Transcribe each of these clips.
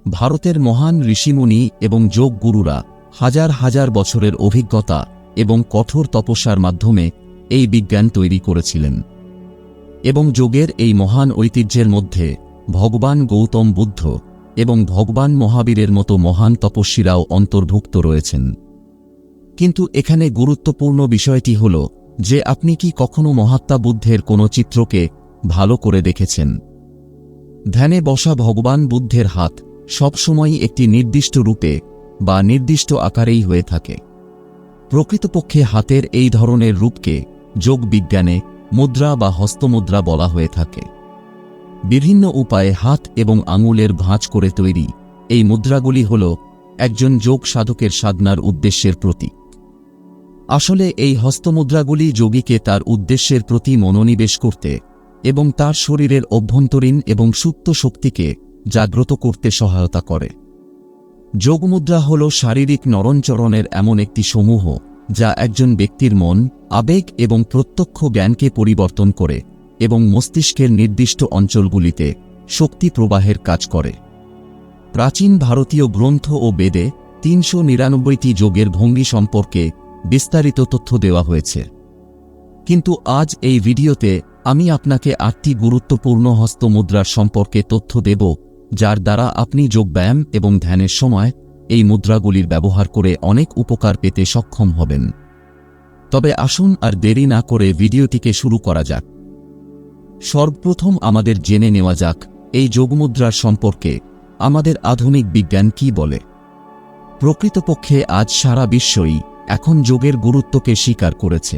ভারতের মহান ঋষিমুনি এবং যোগ গুরুরা হাজার হাজার বছরের অভিজ্ঞতা এবং কঠোর তপস্যার মাধ্যমে এই বিজ্ঞান তৈরি করেছিলেন। এবং যোগের এই মহান ঐতিহ্যের মধ্যে ভগবান গৌতম বুদ্ধ এবং ভগবান মহাবীরের মতো মহান তপস্বীরাও অন্তর্ভুক্ত রয়েছেন। কিন্তু এখানে গুরুত্বপূর্ণ বিষয়টি হল যে আপনি কি কখনো মহাত্মা বুদ্ধের কোনো চিত্রকে ভালো করে দেখেছেন? ধ্যানে বসা ভগবান বুদ্ধের হাত সবসময়ই একটি নির্দিষ্ট রূপে বা নির্দিষ্ট আকারেই হয়ে থাকে। প্রকৃতপক্ষে হাতের এই ধরনের রূপকে যোগ বিজ্ঞানে মুদ্রা বা হস্তমুদ্রা বলা হয়ে থাকে। বিভিন্ন উপায়ে হাত এবং আঙুলের ভাঁজ করে তৈরি এই মুদ্রাগুলি হল একজন যোগ সাধকের সাধনার উদ্দেশ্যের প্রতীক। আসলে এই হস্তমুদ্রাগুলি যোগীকে তার উদ্দেশ্যের প্রতি মনোনিবেশ করতে এবং তার শরীরের অভ্যন্তরীণ এবং সুপ্ত শক্তিকে জাগ্রত করতে সহায়তা করে। যোগমুদ্রা হল শারীরিক নরণচরণের এমন একটি সমূহ যা একজন ব্যক্তির মন, আবেগ এবং প্রত্যক্ষ জ্ঞানকে পরিবর্তন করে এবং মস্তিষ্কের নির্দিষ্ট অঞ্চলগুলিতে শক্তি প্রবাহের কাজ করে। প্রাচীন ভারতীয় গ্রন্থ ও বেদে ৩৯৯টি যোগের ভঙ্গি সম্পর্কে বিস্তারিত তথ্য দেওয়া হয়েছে। কিন্তু আজ এই ভিডিওতে আমি আপনাকে ৮টি গুরুত্বপূর্ণ হস্তমুদ্রার সম্পর্কে তথ্য দেব, যার দ্বারা আপনি যোগব্যায়াম এবং ধ্যানের সময় এই মুদ্রাগুলির ব্যবহার করে অনেক উপকার পেতে সক্ষম হবেন। তবে আসুন আর দেরি না করে ভিডিওটিকে শুরু করা যাক। সর্বপ্রথম আমাদের জেনে নেওয়া যাক এই যোগমুদ্রার সম্পর্কে আমাদের আধুনিক বিজ্ঞান কি বলে। প্রকৃতপক্ষে আজ সারা বিশ্বই এখন যোগের গুরুত্বকে স্বীকার করেছে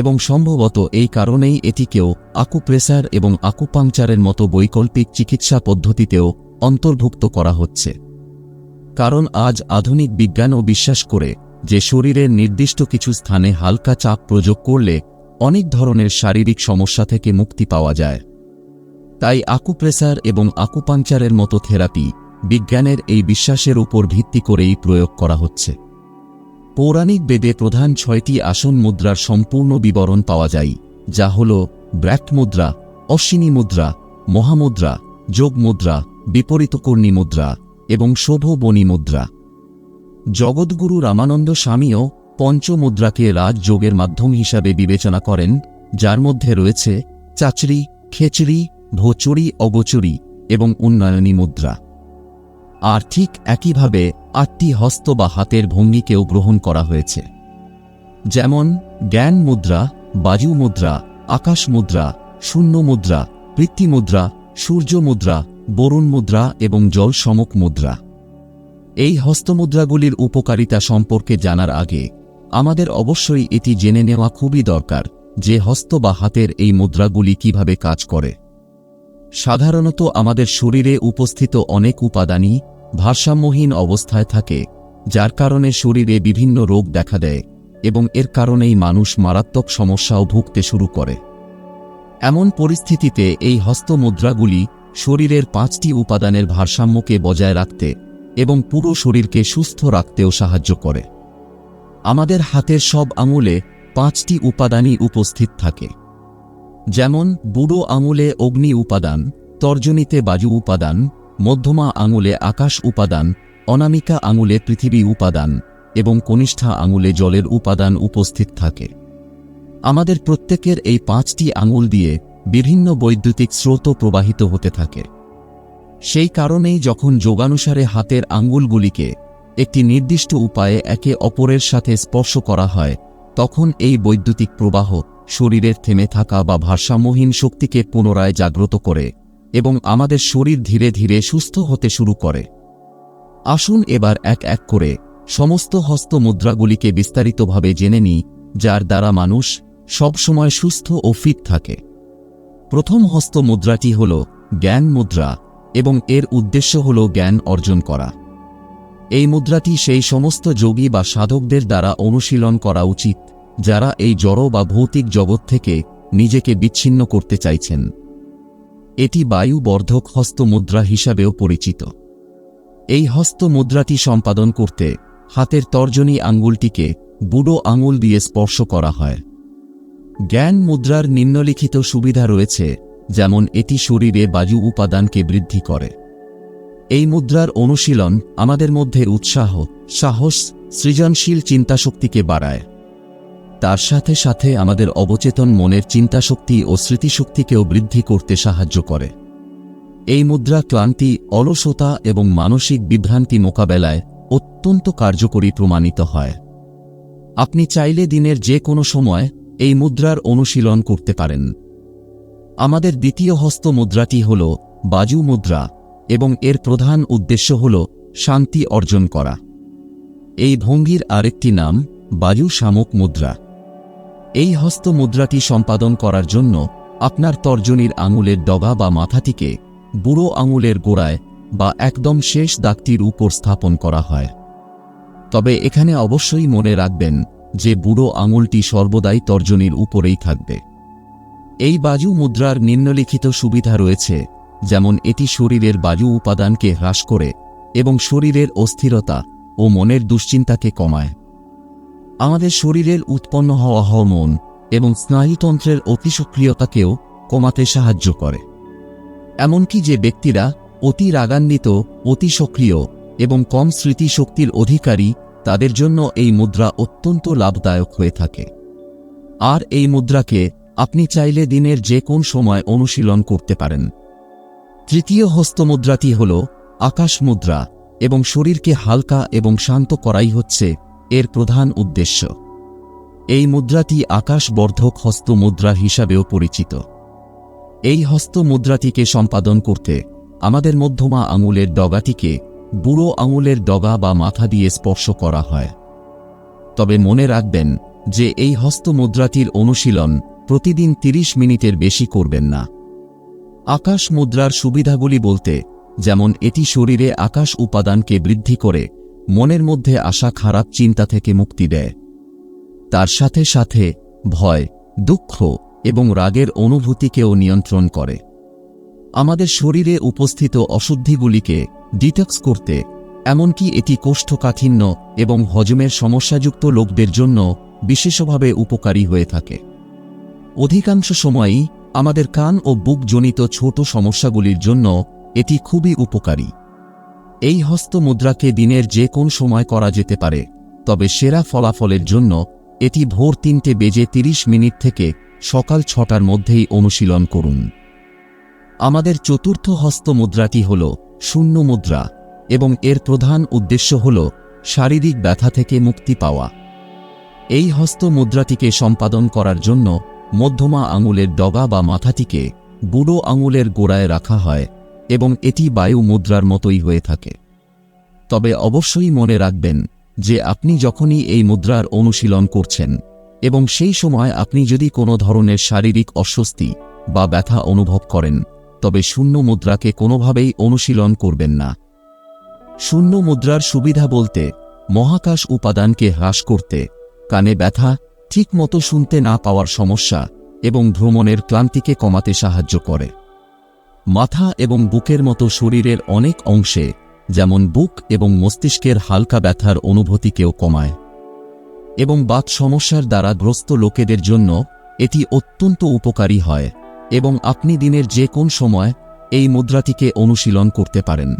এবং সম্ভবত এই কারণেই এটিকেও আকুপ্রেসার এবং আকুপাংচারের মতো বৈকল্পিক চিকিৎসা পদ্ধতিতেও অন্তর্ভুক্ত করা হচ্ছে। কারণ আজ আধুনিক বিজ্ঞানও বিশ্বাস করে যে শরীরের নির্দিষ্ট কিছু স্থানে হালকা চাপ প্রয়োগ করলে অনেক ধরনের শারীরিক সমস্যা থেকে মুক্তি পাওয়া যায়। তাই আকুপ্রেসার এবং আকুপাংচারের মতো থেরাপি বিজ্ঞানের এই বিশ্বাসের উপর ভিত্তি করেই প্রয়োগ করা হচ্ছে। পৌরাণিক বেদে প্রধান ৬টি আসন মুদ্রার সম্পূর্ণ বিবরণ পাওয়া যায়, যা হল ব্র্যাক্ট মুদ্রা, অশ্বিনী মুদ্রা, মহামুদ্রা, যোগ মুদ্রা, বিপরীতকর্ণী মুদ্রা এবং শোভবনী মুদ্রা। জগদ্গুরু রামানন্দ স্বামীও পঞ্চমুদ্রাকে রাজযোগের মাধ্যম হিসাবে বিবেচনা করেন, যার মধ্যে রয়েছে চাচরি, খেচরি, ভোচরি, অগোচরি এবং উন্নয়নী মুদ্রা। আর ঠিক একইভাবে ৮টি হস্ত বা হাতের ভঙ্গিকেও গ্রহণ করা হয়েছে, যেমন জ্ঞান মুদ্রা, বায়ু মুদ্রা, আকাশ মুদ্রা, শূন্য মুদ্রা, পৃথ্বী মুদ্রা, সূর্য মুদ্রা, বরুণ মুদ্রা এবং জল সমক মুদ্রা। এই হস্তমুদ্রাগুলির উপকারিতা সম্পর্কে জানার আগে আমাদের অবশ্যই এটি জেনে নেওয়া খুবই দরকার যে হস্ত বা হাতের এই মুদ্রাগুলি কিভাবে কাজ করে। সাধারণত আমাদের শরীরে উপস্থিত অনেক উপাদানই ভারসাম্যহীন অবস্থায় থাকে, যার কারণে শরীরে বিভিন্ন রোগ দেখা দেয় এবং এর কারণেই মানুষ মারাত্মক সমস্যাও ভুগতে শুরু করে। এমন পরিস্থিতিতে এই হস্তমুদ্রাগুলি শরীরের 5টি উপাদানের ভারসাম্যকে বজায় রাখতে এবং পুরো শরীরকে সুস্থ রাখতেও সাহায্য করে। আমাদের হাতের সব আঙুলে 5টি উপাদানই উপস্থিত থাকে, যেমন বুড়ো আঙুলে অগ্নি উপাদান, তর্জনীতে বায়ু উপাদান, মধ্যমা আঙুলে আকাশ উপাদান, অনামিকা আঙুলে পৃথিবী উপাদান এবং কনিষ্ঠা আঙুলে জলের উপাদান উপস্থিত থাকে। আমাদের প্রত্যেকের এই 5টি আঙুল দিয়ে বিভিন্ন বৈদ্যুতিক স্রোত প্রবাহিত হতে থাকে। সেই কারণেই যখন যোগানুসারে হাতের আঙুলগুলিকে একটি নির্দিষ্ট উপায়ে একে অপরের সাথে স্পর্শ করা হয়, তখন এই বৈদ্যুতিক প্রবাহ শরীরের থেমে থাকা বা ভারসাম্যহীন শক্তিকে পুনরায় জাগ্রত করে এবং আমাদের শরীর ধীরে ধীরে সুস্থ হতে শুরু করে। আসুন এবার এক এক করে সমস্ত হস্ত মুদ্রাগুলিকে বিস্তারিতভাবে জেনে নিই, যার দ্বারা মানুষ সবসময় সুস্থ ও ফিট থাকে। প্রথম হস্ত মুদ্রাটি হল জ্ঞান মুদ্রা এবং এর উদ্দেশ্য হল জ্ঞান অর্জন করা। এই মুদ্রাটি সেই সমস্ত যোগী বা সাধকদের দ্বারা অনুশীলন করা উচিত যারা এই জড় বা ভৌতিক জগৎ থেকে নিজেকে বিচ্ছিন্ন করতে চাইছেন। এটি বায়ু বর্ধক হস্ত মুদ্রা হিসাবেও পরিচিত। এই হস্ত মুদ্রাটি সম্পাদন করতে হাতের তর্জনী আঙ্গুলটিকে বুড়ো আঙুল দিয়ে স্পর্শ করা হয়। জ্ঞান মুদ্রার নিম্নলিখিত সুবিধা রয়েছে, যেমন এটি শরীরে বায়ু উপাদানকে বৃদ্ধি করে। এই মুদ্রার অনুশীলন আমাদের মধ্যে উৎসাহ, সাহস, সৃজনশীল চিন্তাশক্তিকে বাড়ায়। তার সাথে সাথে আমাদের অবচেতন মনের চিন্তাশক্তি ও স্মৃতিশক্তিকেও বৃদ্ধি করতে সাহায্য করে। এই মুদ্রা ক্লান্তি, অলসতা এবং মানসিক বিভ্রান্তি মোকাবেলায় অত্যন্ত কার্যকরী প্রমাণিত হয়। আপনি চাইলে দিনের যে কোনো সময় এই মুদ্রার অনুশীলন করতে পারেন। আমাদের দ্বিতীয় হস্ত মুদ্রাটি হল বাজু মুদ্রা এবং এর প্রধান উদ্দেশ্য হল শান্তি অর্জন করা। এই ভঙ্গির আরেকটি নাম বাজু শামুক মুদ্রা। এই হস্ত মুদ্রাটি সম্পাদন করার জন্য আপনার তর্জনীর আঙুলের ডগা বা মাথাটিকে বুড়ো আঙুলের গোড়ায় বা একদম শেষ দাগটির উপর স্থাপন করা হয়। তবে এখানে অবশ্যই মনে রাখবেন যে বুড়ো আঙুলটি সর্বদাই তর্জনীর উপরেই থাকবে। এই বাজু মুদ্রার নিম্নলিখিত সুবিধা রয়েছে, যেমন এটি শরীরের বাজু উপাদানকে হ্রাস করে এবং শরীরের অস্থিরতা ও মনের দুশ্চিন্তাকে কমায়। আমাদের শরীরের উৎপন্ন হওয়া হরমোন এবং স্নায়ুতন্ত্রের অতিসক্রিয়তাকেও কমাতে সাহায্য করে। এমনকি যে ব্যক্তিরা অতি রাগান্বিত, অতি সক্রিয় এবং কম স্মৃতিশক্তির অধিকারী, তাদের জন্য এই মুদ্রা অত্যন্ত লাভদায়ক হয়ে থাকে। আর এই মুদ্রাকে আপনি চাইলে দিনের যে কোন সময় অনুশীলন করতে পারেন। তৃতীয় হস্তমুদ্রাটি হল আকাশ মুদ্রা এবং শরীরকে হালকা এবং শান্ত করাই হচ্ছে এর প্রধান উদ্দেশ্য। এই মুদ্রাটি আকাশবর্ধক হস্ত মুদ্রা হিসাবেও পরিচিত। এই হস্ত মুদ্রাটিকে সম্পাদন করতে আমাদের মধ্যমা আঙুলের ডগাটিকে বুড়ো আঙুলের ডগা বা মাথা দিয়ে স্পর্শ করা হয়। তবে মনে রাখবেন যে এই হস্ত মুদ্রাটির অনুশীলন প্রতিদিন 30 মিনিটের বেশি করবেন না। আকাশ মুদ্রার সুবিধাগুলি বলতে, যেমন এটি শরীরে আকাশ উপাদানকে বৃদ্ধি করে মনের মধ্যে আসা খারাপ চিন্তা থেকে মুক্তি দেয়। তার সাথে সাথে ভয়, দুঃখ এবং রাগের অনুভূতিকেও নিয়ন্ত্রণ করে। আমাদের শরীরে উপস্থিত অশুদ্ধিগুলিকে ডিটক্স করতে, এমনকি এটি কোষ্ঠকাঠিন্য এবং হজমের সমস্যাযুক্ত লোকদের জন্য বিশেষভাবে উপকারী হয়ে থাকে। অধিকাংশ সময়ই আমাদের কান ও বুকজনিত ছোট সমস্যাগুলির জন্য এটি খুবই উপকারী। এই হস্ত মুদ্রাকে দিনের যে কোন সময় করা যেতে পারে, তবে সেরা ফলাফলের জন্য এটি ভোর 3:30 মিনিট থেকে সকাল 6টার মধ্যেই অনুশীলন করুন। আমাদের চতুর্থ হস্ত মুদ্রাটি হল শূন্য মুদ্রা এবং এর প্রধান উদ্দেশ্য হল শারীরিক ব্যথা থেকে মুক্তি পাওয়া। এই হস্ত মুদ্রাটিকে সম্পাদন করার জন্য মধ্যমা আঙুলের ডগা বা মাথাটিকে বুড়ো আঙুলের গোড়ায় রাখা হয় এবং এটি বায়ু মুদ্রার মতোই হয়ে থাকে। তবে অবশ্যই মনে রাখবেন যে আপনি যখনই এই মুদ্রার অনুশীলন করছেন এবং সেই সময় আপনি যদি কোনো ধরনের শারীরিক অস্বস্তি বা ব্যথা অনুভব করেন, তবে শূন্য মুদ্রাকে কোনোভাবেই অনুশীলন করবেন না। শূন্য মুদ্রার সুবিধা বলতে, মহাকাশ উপাদানকে হ্রাস করতে, কানে ব্যথা, ঠিকমতো শুনতে না পাওয়ার সমস্যা এবং ভ্রমণের ক্লান্তিকে কমাতে সাহায্য করে। মাথা এবং বুকের মতো শরীরের অনেক অংশে, যেমন বুক এবং মস্তিষ্কের হালকা ব্যথার অনুভূতিকেও কমায় এবং বাত সমস্যার দ্বারা গ্রস্ত লোকেদের জন্য এটি অত্যন্ত উপকারী হয় এবং আপনি দিনের যে কোন সময় এই মুদ্রাটিকে অনুশীলন করতে পারেন।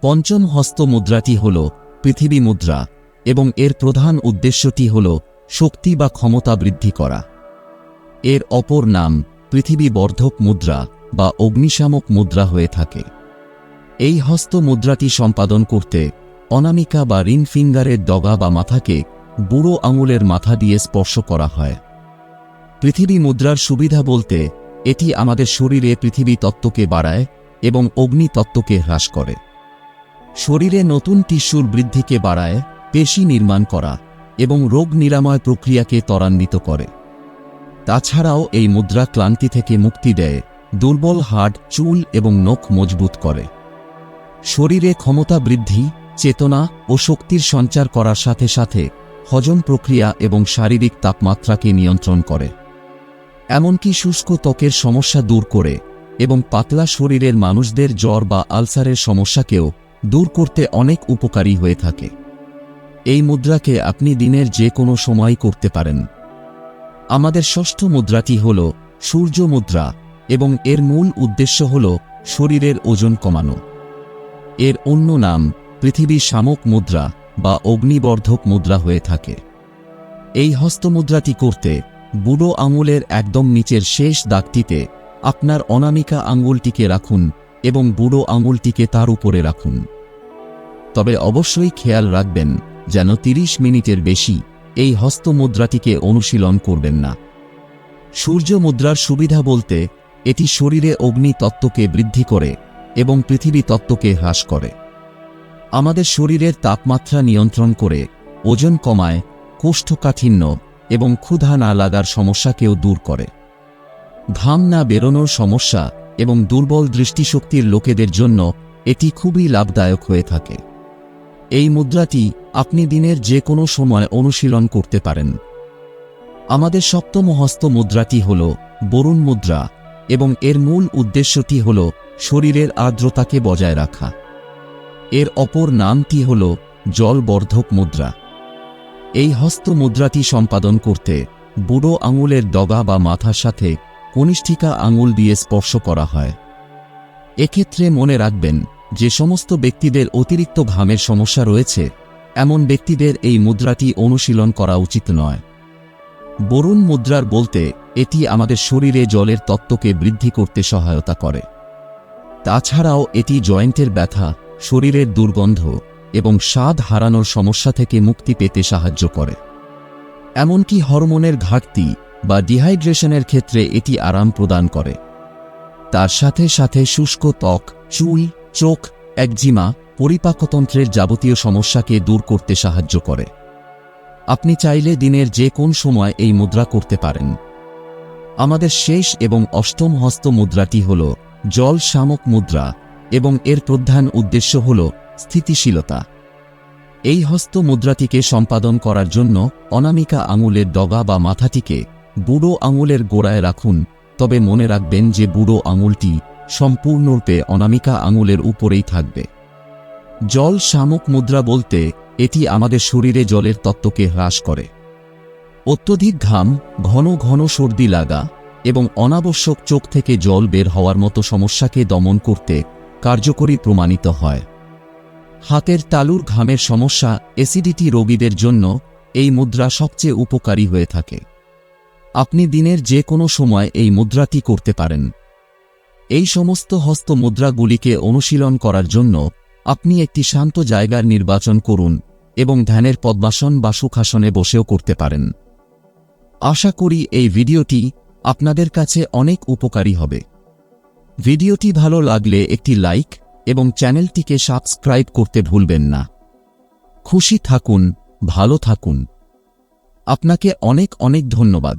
পঞ্চম হস্ত মুদ্রাটি হল পৃথিবী মুদ্রা এবং এর প্রধান উদ্দেশ্যটি হল শক্তি বা ক্ষমতা বৃদ্ধি করা। এর অপর নাম পৃথিবী বর্ধক মুদ্রা বা অগ্নিশামক মুদ্রা হয়ে থাকে। এই হস্ত মুদ্রাটি সম্পাদন করতে অনামিকা বা রিং ফিঙ্গারের ডগা বা মাথাকে বুড়ো আঙুলের মাথা দিয়ে স্পর্শ করা হয়। পৃথিবী মুদ্রার সুবিধা বলতে, এটি আমাদের শরীরে পৃথিবী তত্ত্বকে বাড়ায় এবং অগ্নি তত্ত্বকে হ্রাস করে। শরীরে নতুন টিস্যুর বৃদ্ধিকে বাড়ায়, পেশি নির্মাণ করা এবং রোগ নিরাময় প্রক্রিয়াকে ত্বরান্বিত করে। তাছাড়াও এই মুদ্রা ক্লান্তি থেকে মুক্তি দেয়, দুর্বল হাড়, চুল এবং নখ মজবুত করে। শরীরে ক্ষমতা বৃদ্ধি, চেতনা ও শক্তির সঞ্চার করার সাথে সাথে হজম প্রক্রিয়া এবং শারীরিক তাপমাত্রাকে নিয়ন্ত্রণ করে। এমনকি শুষ্ক ত্বকের সমস্যা দূর করে এবং পাতলা শরীরের মানুষদের জ্বর বা আলসারের সমস্যাকেও দূর করতে অনেক উপকারী হয়ে থাকে। এই মুদ্রাকে আপনি দিনের যে কোনো সময় করতে পারেন। আমাদের ষষ্ঠ মুদ্রাটি হল সূর্য মুদ্রা এবং এর মূল উদ্দেশ্য হল শরীরের ওজন কমানো। এর অন্য নাম পৃথিবীর শামক মুদ্রা বা অগ্নিবর্ধক মুদ্রা হয়ে থাকে। এই হস্তমুদ্রাটি করতে বুড়ো আঙুলের একদম নিচের শেষ দাগটিতে আপনার অনামিকা আঙুলটিকে রাখুন এবং বুড়ো আঙুলটিকে তার উপরে রাখুন। তবে অবশ্যই খেয়াল রাখবেন যেন 30 মিনিটের বেশি এই হস্তমুদ্রাটিকে অনুশীলন করবেন না। সূর্য মুদ্রার সুবিধা বলতে এটি শরীরে অগ্নি তত্ত্বকে বৃদ্ধি করে এবং পৃথিবী তত্ত্বকে হ্রাস করে। আমাদের শরীরের তাপমাত্রা নিয়ন্ত্রণ করে, ওজন কমায়, কোষ্ঠকাঠিন্য এবং ক্ষুধা না লাগার সমস্যাকেও দূর করে। ঘাম না বেরোনোর সমস্যা এবং দুর্বল দৃষ্টিশক্তির লোকেদের জন্য এটি খুবই লাভদায়ক হয়ে থাকে। এই মুদ্রাটি আপনি দিনের যে কোনো সময় অনুশীলন করতে পারেন। আমাদের সপ্তম হস্ত মুদ্রাটি হল বরুণ মুদ্রা এবং এর মূল উদ্দেশ্যটি হল শরীরের আর্দ্রতাকে বজায় রাখা। এর অপর নামটি হল জলবর্ধক মুদ্রা। এই হস্ত মুদ্রাটি সম্পাদন করতে বুড়ো আঙুলের ডগা বা মাথার সাথে কনিষ্ঠিকা আঙুল দিয়ে স্পর্শ করা হয়। এক্ষেত্রে মনে রাখবেন যে সমস্ত ব্যক্তিদের অতিরিক্ত ঘামের সমস্যা রয়েছে এমন ব্যক্তিদের এই মুদ্রাটি অনুশীলন করা উচিত নয়। বরুণ মুদ্রার বলতে এটি আমাদের শরীরে জলের তত্ত্বকে বৃদ্ধি করতে সহায়তা করে। তাছাড়াও এটি জয়েন্টের ব্যথা, শরীরের দুর্গন্ধ এবং স্বাদ হারানোর সমস্যা থেকে মুক্তি পেতে সাহায্য করে। এমনকি হরমোনের ঘাটতি বা ডিহাইড্রেশনের ক্ষেত্রে এটি আরাম প্রদান করে। তার সাথে সাথে শুষ্ক ত্বক, চুল, চোখ, একজিমা, পরিপাকতন্ত্রের যাবতীয় সমস্যাকে দূর করতে সাহায্য করে। আপনি চাইলে দিনের যে কোন সময় এই মুদ্রা করতে পারেন। আমাদের শেষ এবং অষ্টম হস্ত মুদ্রাটি হল জল শামক মুদ্রা এবং এর প্রধান উদ্দেশ্য হল স্থিতিশীলতা। এই হস্ত মুদ্রাটিকে সম্পাদন করার জন্য অনামিকা আঙুলের ডগা বা মাথাটিকে বুড়ো আঙুলের গোড়ায় রাখুন, তবে মনে রাখবেন যে বুড়ো আঙুলটি সম্পূর্ণরূপে অনামিকা আঙুলের উপরেই থাকবে। জল শামক মুদ্রা বলতে এটি আমাদের শরীরে জলের তত্ত্বকে হ্রাস করে। অত্যধিক ঘাম, ঘন ঘন সর্দি লাগা এবং অনাবশ্যক চোখ থেকে জল বের হওয়ার মতো সমস্যাকে দমন করতে কার্যকরী প্রমাণিত হয়। হাতের তালুর ঘামের সমস্যা, অ্যাসিডিটি রোগীদের জন্য এই মুদ্রা সবচেয়ে উপকারী হয়ে থাকে। আপনি দিনের যে কোনো সময় এই মুদ্রাটি করতে পারেন। এই সমস্ত হস্ত মুদ্রাগুলিকে অনুশীলন করার জন্য আপনি একটি শান্ত জায়গার নির্বাচন করুন এবং ধ্যানের পদ্মাসন বা সুখাসনে বসেও করতে পারেন। আশা করি এই ভিডিওটি আপনাদের কাছে অনেক উপকারী হবে। ভিডিওটি ভালো লাগলে একটি লাইক এবং চ্যানেলটিকে সাবস্ক্রাইব করতে ভুলবেন না। খুশি থাকুন, ভালো থাকুন। আপনাকে অনেক অনেক ধন্যবাদ।